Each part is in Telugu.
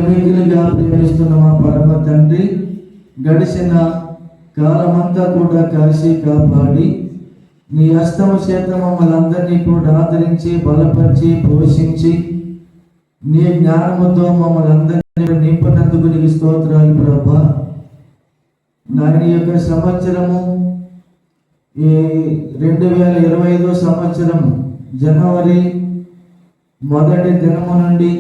మిగిలిగా ప్రేమిస్తున్న మా పరమ తండ్రి, గడిచిన కాలమంతా కూడా కలిసి కాపాడి నీ హస్తము చేత మమ్మల్ని అందరినీ కూడా ఆదరించి బలపరిచి పోషించి నీ జ్ఞానముతో మమ్మల్ని అందరినీ నింపినందుకు నీకు స్తోత్రాలు ప్రభా. నాయన యొక్క సంవత్సరము ఈ 2025 సంవత్సరం జనవరి మొదటి దినము నుండి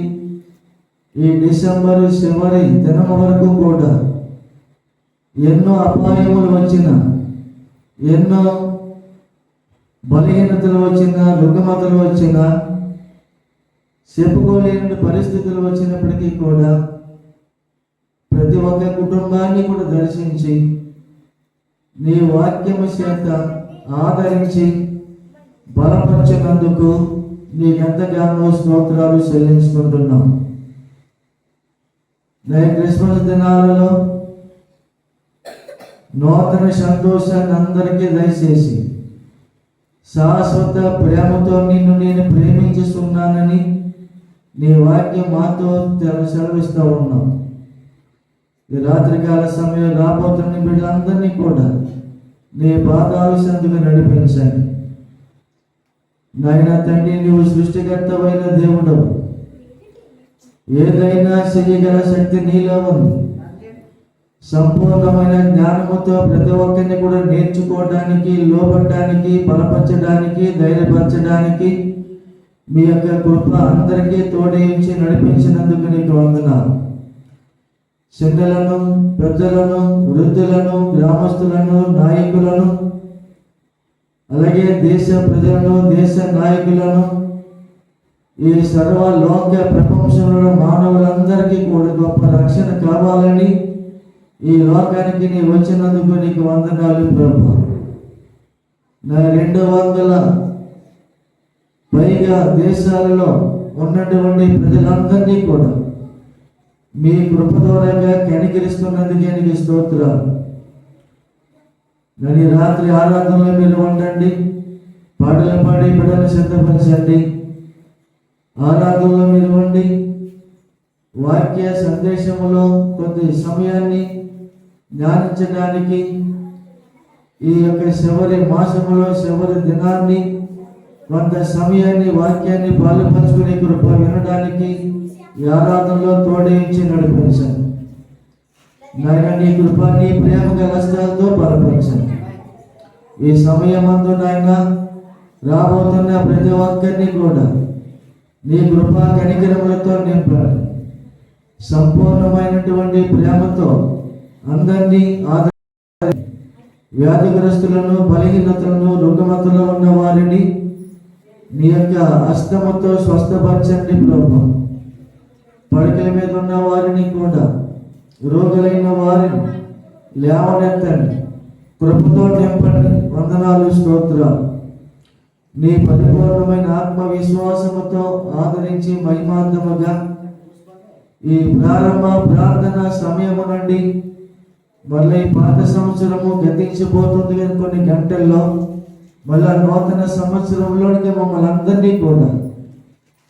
ఈ డిసెంబరు చివరి దినము వరకు కూడా ఎన్నో అపాయములు వచ్చిన, ఎన్నో బలహీనతలు వచ్చిన, రుగ్మతలు వచ్చిన, చెప్పుకోలేని పరిస్థితులు వచ్చినప్పటికీ కూడా ప్రతి ఒక్క కుటుంబాన్ని కూడా దర్శించి నీ వాక్యము చేత ఆదరించి బలపరిచినందుకు నీకెంతగానో స్తోత్రాలు చెల్లించుకుంటున్నాం. క్రిస్మస్ దినాలలో నూతన సంతోషాన్ని అందరికీ దయచేసి శాశ్వత ప్రేమతో నిన్ను నేను ప్రేమించుతున్నానని నీ వాక్యం మాతో సెలవిస్తూ ఉన్నాం. ఈ రాత్రికాల సమయం రాబోతున్న బిడ్డలందరినీ కూడా నీ పాదాల సందుగా నడిపించండి. నాయన తండ్రి, నువ్వు సృష్టికర్తమైన దేవుడవు. ఏదైనా చేయగల శక్తి నీలో ఉంది. సంపూర్ణమైన జ్ఞానముతో ప్రతి ఒక్కరిని కూడా నేర్చుకోవడానికి, లోపడడానికి, బలపరచడానికి, ధైర్యపరచడానికి మీ యొక్క కృప అందరికీ తోడేయించి నడిపించినందుకు నీకు వందనాలు. చిన్నలను, పెద్దలను, వృద్ధులను, గ్రామస్తులను, నాయకులను, అలాగే దేశ ప్రజలను, దేశ నాయకులను, ఈ సర్వలోక ప్రపంచంలో మానవులందరికీ కూడా గొప్ప రక్షణ కావాలని ఈ లోకానికి నీ వచ్చినందుకు నీకు వందనాలు ప్రభు. నా 200 పైగా దేశాలలో ఉన్నటువంటి ప్రజలందరినీ కూడా మీ కృప ద్వారాగా కనికరిస్తున్నందుకే నీకు స్తోత్రాలు. కానీ రాత్రి ఆరాధనలో మీరు ఉండండి, పాటలు పాడి బిడ్డలు సిద్ధపరచండి. ఆరాధనలో మీరు ఉండి వాక్య సందేశములో కొద్ది సమయాన్ని ధ్యానించడానికి, ఈ యొక్క చివరి మాసములో చివరి దినాన్ని కొంత సమయాన్ని వాక్యాన్ని పాలుపంచుకునే కృప వినడానికి ఈ ఆరాధనలో తోడేయించి నడిపించండి. నాయన నీ కృప, నీ ప్రేమ గలస్తాలతో బలపరచండి. ఈ సమయమందు నాయన రాబోతున్న ప్రతి ఒక్కరిని కూడా నీ కృప కనికరములతో నింపాలి. సంపూర్ణమైనటువంటి ప్రేమతో అందరినీ ఆదరి, వ్యాధిగ్రస్తులను, బలహీనతలను, రుగ్మతలో ఉన్న వారిని నీ యొక్క హస్తముతో స్వస్థపరచండి ప్రభు. పడకల మీద ఉన్న వారిని కూడా, రోగులైన వారిని లేవనెత్తండి, కృపతో నింపండి. వందనాలు, స్తోత్రాలు. నీ పరిపూర్ణమైన ఆత్మవిశ్వాసముతో ఆదరించి మహిమార్థముగా ఈ ప్రారంభ ప్రార్థన సమయము నుండి మళ్ళీ పాత సంవత్సరము గతించిపోతుంది కానీ కొన్ని గంటల్లో మళ్ళా నూతన సంవత్సరంలోనికి మమ్మల్ని అందరినీ కూడా,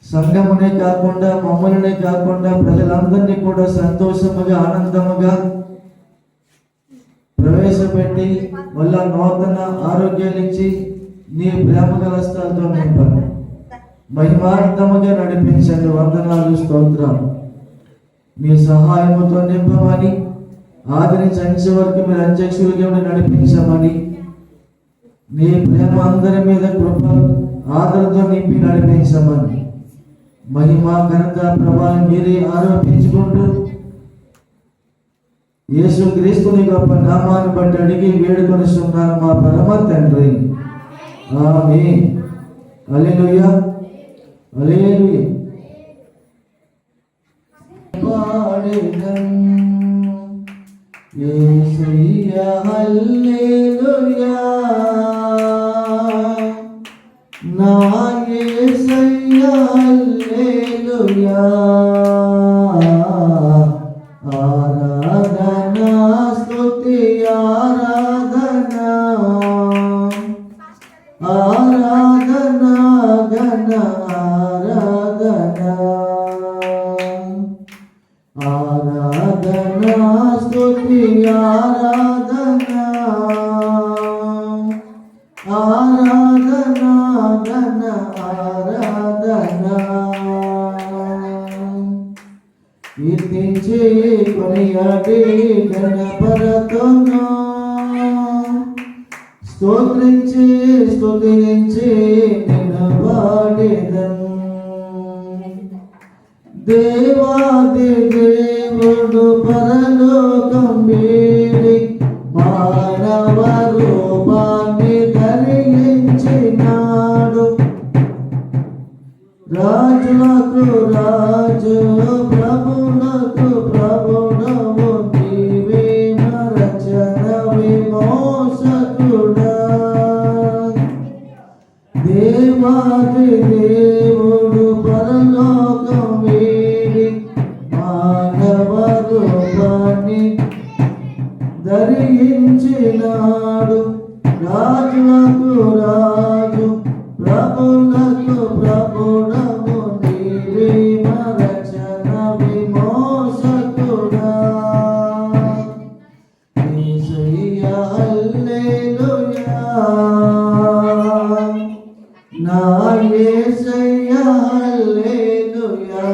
సంఘమునే కాకుండా మమ్మల్నే కాకుండా ప్రజలందరినీ కూడా సంతోషముగా, ఆనందముగా ప్రవేశపెట్టి మళ్ళా నూతన ఆరోగ్యాలు ఇచ్చి నీ ప్రేమ గలస్తాలతో నింపండి. మహిమార్థముగా నడిపించండి. వందనాలు, స్తోత్రాలు. మీ సహాయముతో నింపమని, ఆదరించి అంచె వరకు మీరు అధ్యక్షులుగా నడిపించమని, నీ ప్రేమ అందరి మీద కృప ఆదరతో నింపి నడిపించమని, మహిమ ఘనత ప్రభావం మీరే ఆరోపించుకుంటూ యేసు క్రీస్తుని గొప్ప నామాన్ని బట్టి అడిగి వేడుకొనిస్తున్నాను మా పరమ తండ్రి. ఆమేన్. హల్లెలూయా, హల్లెలూయా. పాడెదం యేసయ్యా హల్లెలూయా, నా యేసయ్యా హల్లెలూయా. ఆరాధనా స్తుతి ఆరాధనా, ఆరాధనా ఘన ఆరాధనా. ఆరాధనా స్తుతి ఆరాధనా ఆరాధనా ఘన ఆరాధనా కీర్తించి కొనియాడి గణపరతును స్తోత్రించి స్తుతించి నిన్ను పాడెదను దేవాది దేవుడు పరలోకం వీడి మానవ రూపాన్ని ధరించినాడు రాజులకు రాజు ప్రభులకు ప్రభుడవు నీవే రచన విమోచకుడా దేవాది దేవుడు పరలోకం వీడి మానవ రూపాన్ని ధరించినాడు రాజులకు రాజు ప్రభులకు ప్రభుడవు నీవే రచన విమోచకుడా యేసయ్యా హల్లెలూయా నా యేసయ్యా హల్లెలూయా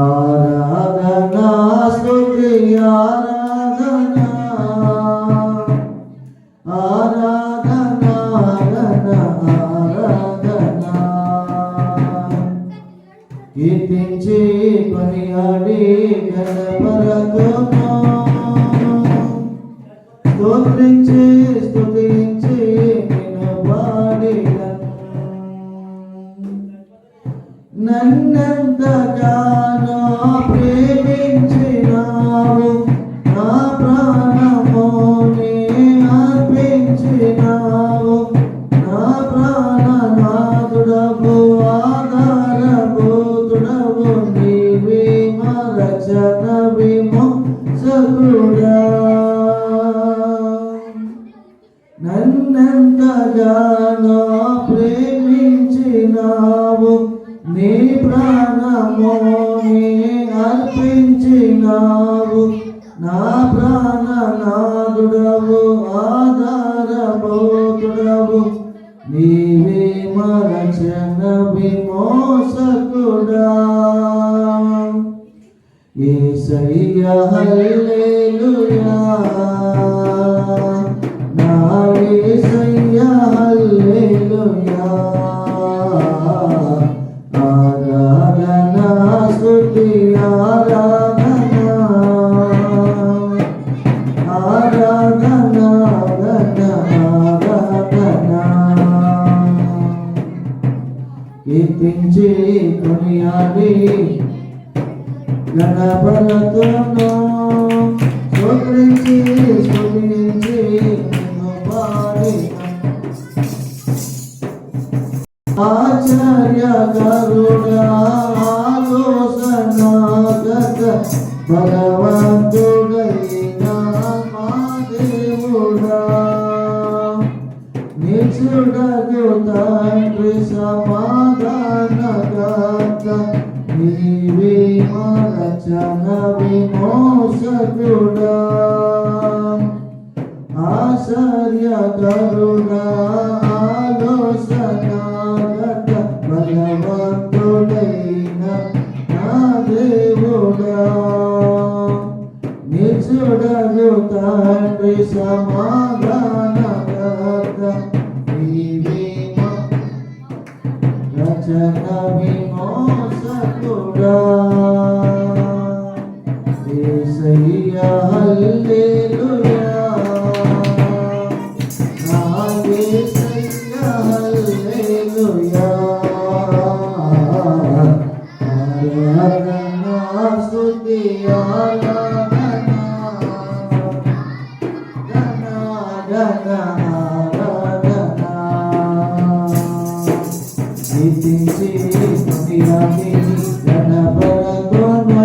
ఆరాధనా స్తుతి ఆరాధనా ఆరాధనా ఆరాధనా కీర్తించి కొనియాడి గణపరతును స్తోత్రించి స్తుతించి నిన్ను పాడెదను నన్నెంతగానో ప్రేమించినావు నా ప్రాణముని అర్పించినావు నా ప్రాణనాథుడవు ఆధారభూతుడవు నీవే రచన విమోచకుడా నన్నెంతగానో ప్రేమించినావు నీ ప్రాణముని అర్పించినావు నా ప్రాణనాథుడవు ఆధారభూతుడవు నీవే రచన విమోచకుడా యేసయ్యా హల్లెలూయా నా యేసయ్యా హల్లెలూయా ఆరాధనా స్తుతి ఆరాధనా ఆరాధనా ఘన ఆరాధనా కీర్తించి కొనియాడి గణపరతును స్తోత్రించి స్తుతించి నిన్ను పాడెదను ఆచార్య కరుణా ఆలోచనా గత భగవంతుడైనా మా దేవుడా నిత్యుడగు తండ్రి సమాధానకర్త నీవే రచన విమోచకుడా ఆచార్య కరుణా ఆలోచనా గత భగవంతుడైన నా దేవుడా నిత్యుడగు తండ్రి సమాధానకర్త నీవే రచన విమోచకుడా యేసయ్యా హల్లెలూయా నా యేసయ్యా హల్లెలూయా ఆరాధనా స్తుతి ఆరాధనా ఆరాధనా కీర్తించి కొనియాడి గణపరతును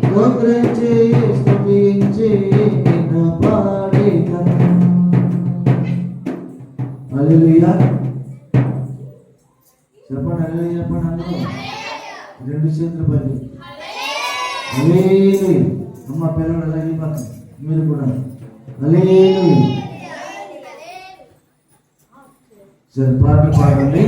స్తోత్రించి స్తుతించి నిన్ను పాడెదను హల్లెలూయా చెప్పండి హల్లెలూయా చెప్పండి అందరూ 2 చేతులు పడి హల్లెలూయా. అమ్మ పిల్లలు అలాగే పక్కన మీరు కూడా హల్లెలూయా. సరే పాటలు పాడండి.